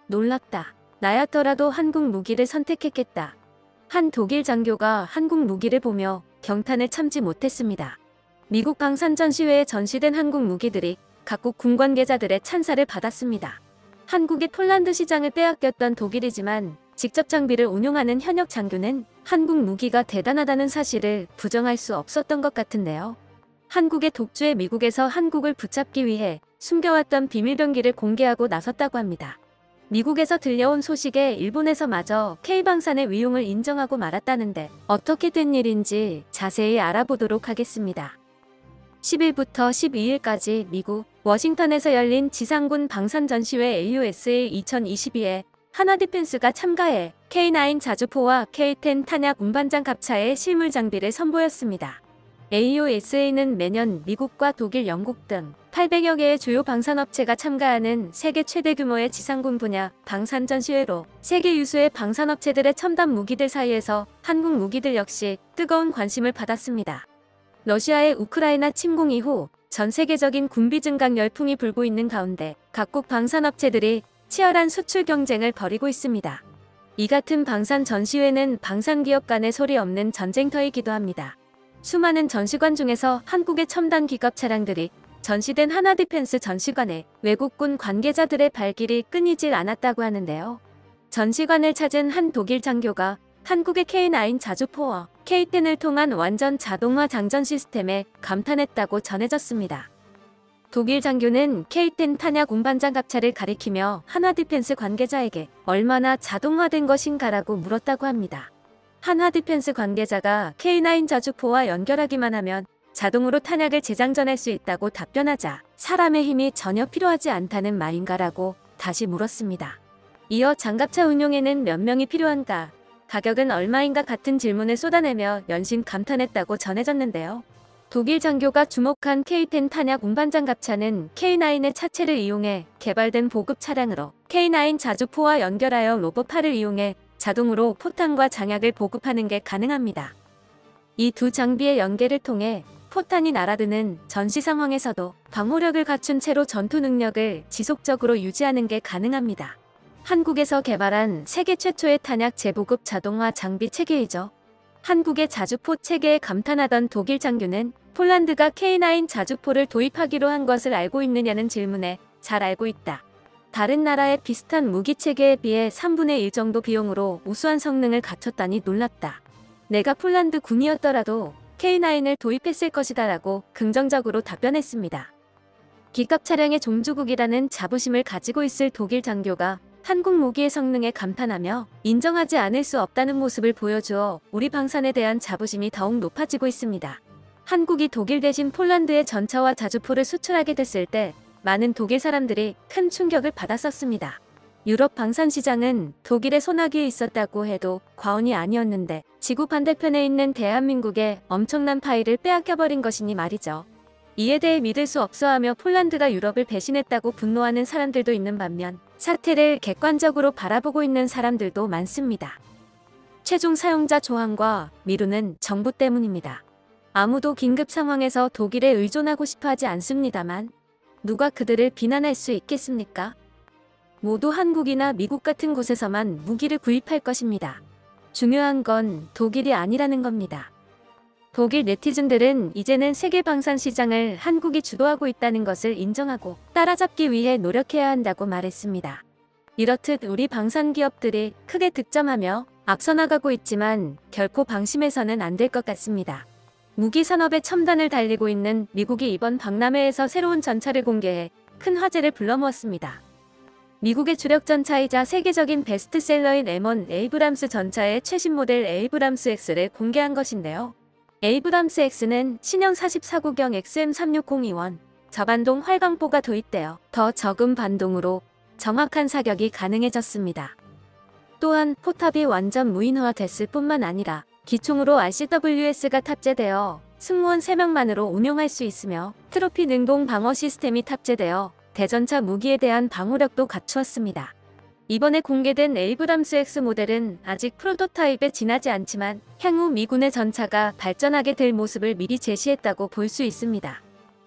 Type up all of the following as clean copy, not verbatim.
놀랍다. 나였더라도 한국 무기를 선택했겠다. 한 독일 장교가 한국 무기를 보며 경탄을 참지 못했습니다. 미국 방산 전시회에 전시된 한국 무기들이 각국 군 관계자들의 찬사를 받았습니다. 한국의 폴란드 시장을 빼앗겼던 독일이지만 직접 장비를 운용하는 현역 장교는 한국 무기가 대단하다는 사실을 부정할 수 없었던 것 같은데요. 한국의 독주에 미국에서 한국을 붙잡기 위해 숨겨왔던 비밀병기를 공개하고 나섰다고 합니다. 미국에서 들려온 소식에 일본에서마저 K방산의 위용을 인정하고 말았다는데 어떻게 된 일인지 자세히 알아보도록 하겠습니다. 10일부터 12일까지 미국 워싱턴에서 열린 지상군 방산 전시회 AUSA 2022에 한화디펜스가 참가해 K9 자주포와 K10 탄약 운반장 갑차의 실물 장비를 선보였습니다. AUSA는 매년 미국과 독일, 영국 등 800여 개의 주요 방산업체가 참가하는 세계 최대 규모의 지상군 분야 방산 전시회로 세계 유수의 방산업체들의 첨단 무기들 사이에서 한국 무기들 역시 뜨거운 관심을 받았습니다. 러시아의 우크라이나 침공 이후 전 세계적인 군비 증강 열풍이 불고 있는 가운데 각국 방산업체들이 치열한 수출 경쟁을 벌이고 있습니다. 이 같은 방산 전시회는 방산기업 간의 소리 없는 전쟁터이기도 합니다. 수많은 전시관 중에서 한국의 첨단 기갑 차량들이 전시된 한화디펜스 전시관에 외국군 관계자들의 발길이 끊이질 않았다고 하는데요. 전시관을 찾은 한 독일 장교가 한국의 K9 자주포와 K10을 통한 완전 자동화 장전 시스템에 감탄했다고 전해졌습니다. 독일 장교는 K10 탄약 운반장 갑차를 가리키며 한화디펜스 관계자에게 얼마나 자동화된 것인가라고 물었다고 합니다. 한화디펜스 관계자가 K9 자주포와 연결하기만 하면 자동으로 탄약을 재장전할 수 있다고 답변하자 사람의 힘이 전혀 필요하지 않다는 말인가라고 다시 물었습니다. 이어 장갑차 운용에는 몇 명이 필요한가, 가격은 얼마인가 같은 질문을 쏟아내며 연신 감탄했다고 전해졌는데요. 독일 장교가 주목한 K10 탄약 운반장 갑차는 K9의 차체를 이용해 개발된 보급 차량으로 K9 자주포와 연결하여 로봇팔을 이용해 자동으로 포탄과 장약을 보급하는 게 가능합니다. 이 두 장비의 연계를 통해 포탄이 날아드는 전시 상황에서도 방호력을 갖춘 채로 전투 능력을 지속적으로 유지하는 게 가능합니다. 한국에서 개발한 세계 최초의 탄약 재보급 자동화 장비 체계이죠. 한국의 자주포 체계에 감탄하던 독일 장교는 폴란드가 K9 자주포를 도입하기로 한 것을 알고 있느냐는 질문에 잘 알고 있다. 다른 나라의 비슷한 무기 체계에 비해 3분의 1 정도 비용으로 우수한 성능을 갖췄다니 놀랍다. 내가 폴란드 군이었더라도 K9을 도입했을 것이다 라고 긍정적으로 답변했습니다. 기갑 차량의 종주국이라는 자부심을 가지고 있을 독일 장교가 한국 무기의 성능에 감탄하며 인정하지 않을 수 없다는 모습을 보여주어 우리 방산에 대한 자부심이 더욱 높아지고 있습니다. 한국이 독일 대신 폴란드에 전차와 자주포를 수출하게 됐을 때 많은 독일 사람들이 큰 충격을 받았었습니다. 유럽 방산 시장은 독일의 손아귀에 있었다고 해도 과언이 아니었는데 지구 반대편에 있는 대한민국의 엄청난 파이를 빼앗겨버린 것이니 말이죠. 이에 대해 믿을 수 없어하며 폴란드가 유럽을 배신했다고 분노하는 사람들도 있는 반면 사태를 객관적으로 바라보고 있는 사람들도 많습니다. 최종 사용자 조항과 미루는 정부 때문입니다. 아무도 긴급 상황에서 독일에 의존하고 싶어 하지 않습니다만 누가 그들을 비난할 수 있겠습니까? 모두 한국이나 미국 같은 곳에서만 무기를 구입할 것입니다. 중요한 건 독일이 아니라는 겁니다. 독일 네티즌들은 이제는 세계 방산 시장을 한국이 주도하고 있다는 것을 인정하고 따라잡기 위해 노력해야 한다고 말했습니다. 이렇듯 우리 방산 기업들이 크게 득점하며 앞서 나가고 있지만 결코 방심해서는 안 될 것 같습니다. 무기 산업의 첨단을 달리고 있는 미국이 이번 박람회에서 새로운 전차를 공개해 큰 화제를 불러모았습니다. 미국의 주력 전차이자 세계적인 베스트셀러인 M1 에이브람스 전차의 최신 모델 에이브람스 X를 공개한 것인데요. 에이브람스 X는 신형 44구경 XM360E1 저반동 활광포가 도입되어 더 적은 반동으로 정확한 사격이 가능해졌습니다. 또한 포탑이 완전 무인화됐을 뿐만 아니라 기총으로 RCWS가 탑재되어 승무원 3명만으로 운용할 수 있으며 트로피 능동 방어 시스템이 탑재되어 대전차 무기에 대한 방어력도 갖추었습니다. 이번에 공개된 에이브람스 X 모델은 아직 프로토타입에 지나지 않지만 향후 미군의 전차가 발전하게 될 모습을 미리 제시했다고 볼 수 있습니다.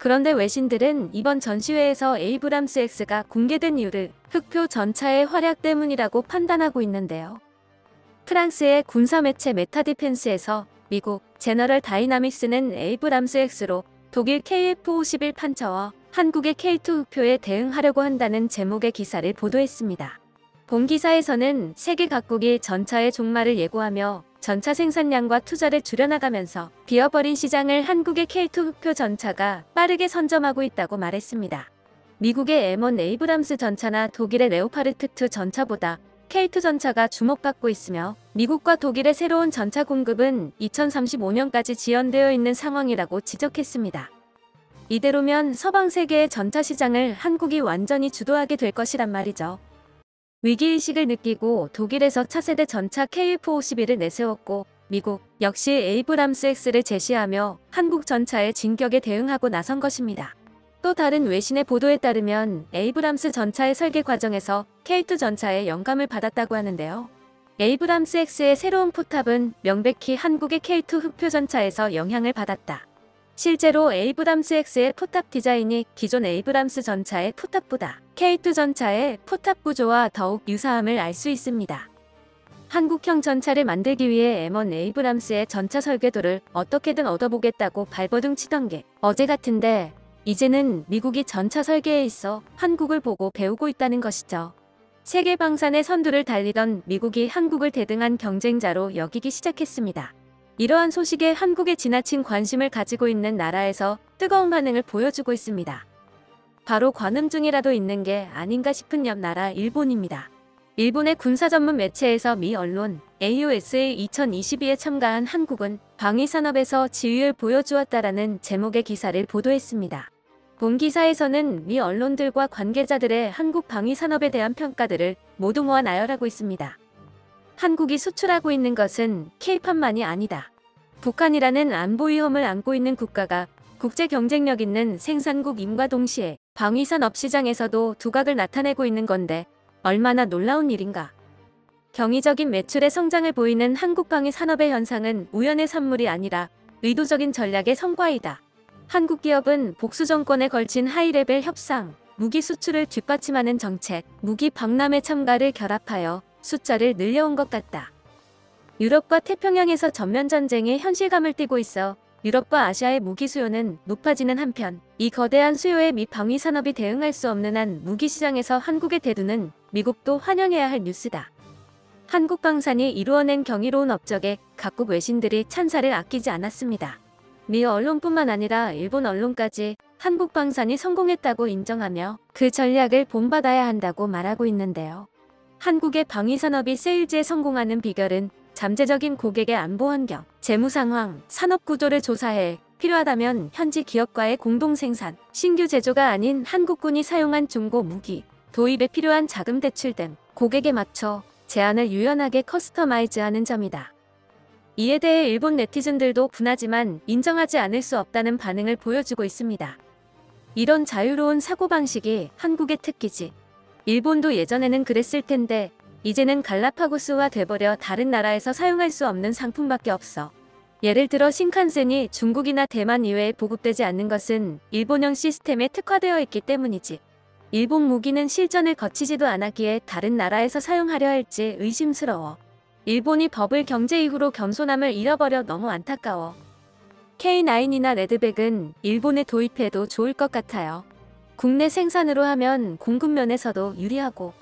그런데 외신들은 이번 전시회에서 에이브람스 X가 공개된 이유를 흑표 전차의 활약 때문이라고 판단하고 있는데요. 프랑스의 군사 매체 메타디펜스에서 미국 제너럴 다이나믹스는 에이브람스 X로 독일 KF-51 판처와 한국의 K2 흑표에 대응하려고 한다는 제목의 기사를 보도했습니다. 본 기사에서는 세계 각국이 전차의 종말을 예고하며 전차 생산량과 투자를 줄여나가면서 비어버린 시장을 한국의 K2 흑표 전차가 빠르게 선점하고 있다고 말했습니다. 미국의 M1 에이브람스 전차나 독일의 레오파르트 2 전차보다 K2 전차가 주목받고 있으며 미국과 독일의 새로운 전차 공급은 2035년까지 지연되어 있는 상황이라고 지적했습니다. 이대로면 서방 세계의 전차 시장을 한국이 완전히 주도하게 될 것이란 말이죠. 위기의식을 느끼고 독일에서 차세대 전차 KF-51을 내세웠고 미국 역시 에이브람스 X를 제시하며 한국 전차의 진격에 대응하고 나선 것입니다. 또 다른 외신의 보도에 따르면 에이브람스 전차의 설계 과정에서 K2 전차의 영감을 받았다고 하는데요. 에이브람스 X의 새로운 포탑은 명백히 한국의 K2 흑표 전차에서 영향을 받았다. 실제로 에이브람스 X의 포탑 디자인이 기존 에이브람스 전차의 포탑보다 K2 전차의 포탑 구조와 더욱 유사함을 알 수 있습니다. 한국형 전차를 만들기 위해 M1 에이브람스의 전차 설계도를 어떻게든 얻어보겠다고 발버둥 치던 게 어제 같은데 이제는 미국이 전차 설계에 있어 한국을 보고 배우고 있다는 것이죠. 세계 방산의 선두를 달리던 미국이 한국을 대등한 경쟁자로 여기기 시작했습니다. 이러한 소식에 한국에 지나친 관심을 가지고 있는 나라에서 뜨거운 반응을 보여주고 있습니다. 바로 관음 중이라도 있는 게 아닌가 싶은 옆 나라 일본입니다. 일본의 군사 전문 매체에서 미 언론 AUSA 2022에 참가한 한국은 방위산업에서 지위를 보여주었다라는 제목의 기사를 보도했습니다. 본 기사에서는 미 언론들과 관계자들의 한국 방위산업에 대한 평가들을 모두 모아 나열하고 있습니다. 한국이 수출하고 있는 것은 K판만이 아니다. 북한이라는 안보 위험을 안고 있는 국가가 국제 경쟁력 있는 생산국임과 동시에 방위산업 시장에서도 두각을 나타내고 있는 건데 얼마나 놀라운 일인가. 경이적인 매출의 성장을 보이는 한국 방위산업의 현상은 우연의 산물이 아니라 의도적인 전략의 성과이다. 한국 기업은 복수 정권에 걸친 하이레벨 협상, 무기 수출을 뒷받침하는 정책, 무기 박람회 참가를 결합하여 숫자를 늘려온 것 같다. 유럽과 태평양에서 전면전쟁의 현실감을 띠고 있어 유럽과 아시아의 무기 수요는 높아지는 한편 이 거대한 수요에 미 방위산업이 대응할 수 없는 한 무기 시장에서 한국의 대두는 미국도 환영해야 할 뉴스다. 한국 방산이 이루어낸 경이로운 업적에 각국 외신들이 찬사를 아끼지 않았습니다. 미 언론뿐만 아니라 일본 언론까지 한국 방산이 성공했다고 인정하며 그 전략을 본받아야 한다고 말하고 있는데요. 한국의 방위산업이 세일즈에 성공하는 비결은 잠재적인 고객의 안보 환경, 재무 상황, 산업 구조를 조사해 필요하다면 현지 기업과의 공동 생산, 신규 제조가 아닌 한국군이 사용한 중고 무기, 도입에 필요한 자금 대출 등 고객에 맞춰 제안을 유연하게 커스터마이즈하는 점이다. 이에 대해 일본 네티즌들도 분하지만 인정하지 않을 수 없다는 반응을 보여주고 있습니다. 이런 자유로운 사고방식이 한국의 특기지. 일본도 예전에는 그랬을 텐데 이제는 갈라파고스화 돼버려 다른 나라에서 사용할 수 없는 상품밖에 없어. 예를 들어 신칸센이 중국이나 대만 이외에 보급되지 않는 것은 일본형 시스템에 특화되어 있기 때문이지. 일본 무기는 실전을 거치지도 않았기에 다른 나라에서 사용하려 할지 의심스러워. 일본이 버블 경제 이후로 겸손함을 잃어버려 너무 안타까워. K9이나 레드백은 일본에 도입해도 좋을 것 같아요. 국내 생산으로 하면 공급면에서도 유리하고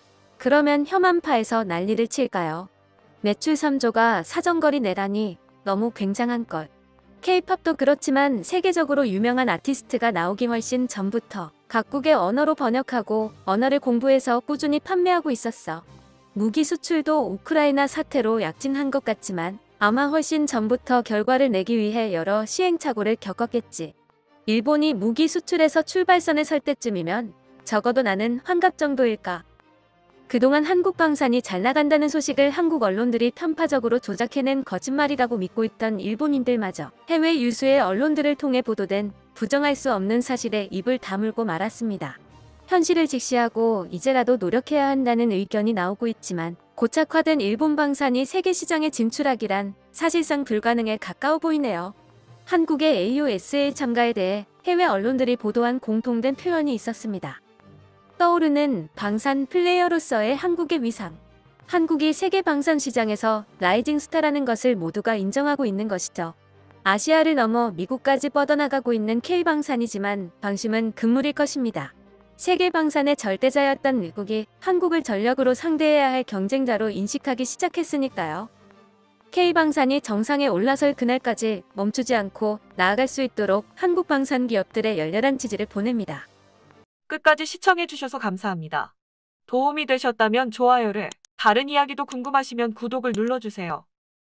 그러면 혐한파에서 난리를 칠까요? 매출 3조가 사정거리 내라니 너무 굉장한걸. K-팝도 그렇지만 세계적으로 유명한 아티스트가 나오기 훨씬 전부터 각국의 언어로 번역하고 언어를 공부해서 꾸준히 판매하고 있었어. 무기 수출도 우크라이나 사태로 약진한 것 같지만 아마 훨씬 전부터 결과를 내기 위해 여러 시행착오를 겪었겠지. 일본이 무기 수출에서 출발선에 설 때쯤이면 적어도 나는 환갑 정도일까. 그동안 한국 방산이 잘 나간다는 소식을 한국 언론들이 편파적으로 조작해낸 거짓말이라고 믿고 있던 일본인들마저 해외 유수의 언론들을 통해 보도된 부정할 수 없는 사실에 입을 다물고 말았습니다. 현실을 직시하고 이제라도 노력해야 한다는 의견이 나오고 있지만 고착화된 일본 방산이 세계 시장에 진출하기란 사실상 불가능에 가까워 보이네요. 한국의 AUSA 참가에 대해 해외 언론들이 보도한 공통된 표현이 있었습니다. 떠오르는 방산 플레이어로서의 한국의 위상. 한국이 세계 방산 시장에서 라이징 스타라는 것을 모두가 인정하고 있는 것이죠. 아시아를 넘어 미국까지 뻗어나가고 있는 K방산이지만 방심은 금물일 것입니다. 세계 방산의 절대자였던 미국이 한국을 전력으로 상대해야 할 경쟁자로 인식하기 시작했으니까요. K방산이 정상에 올라설 그날까지 멈추지 않고 나아갈 수 있도록 한국 방산 기업들의 열렬한 지지를 보냅니다. 끝까지 시청해주셔서 감사합니다. 도움이 되셨다면 좋아요를, 다른 이야기도 궁금하시면 구독을 눌러주세요.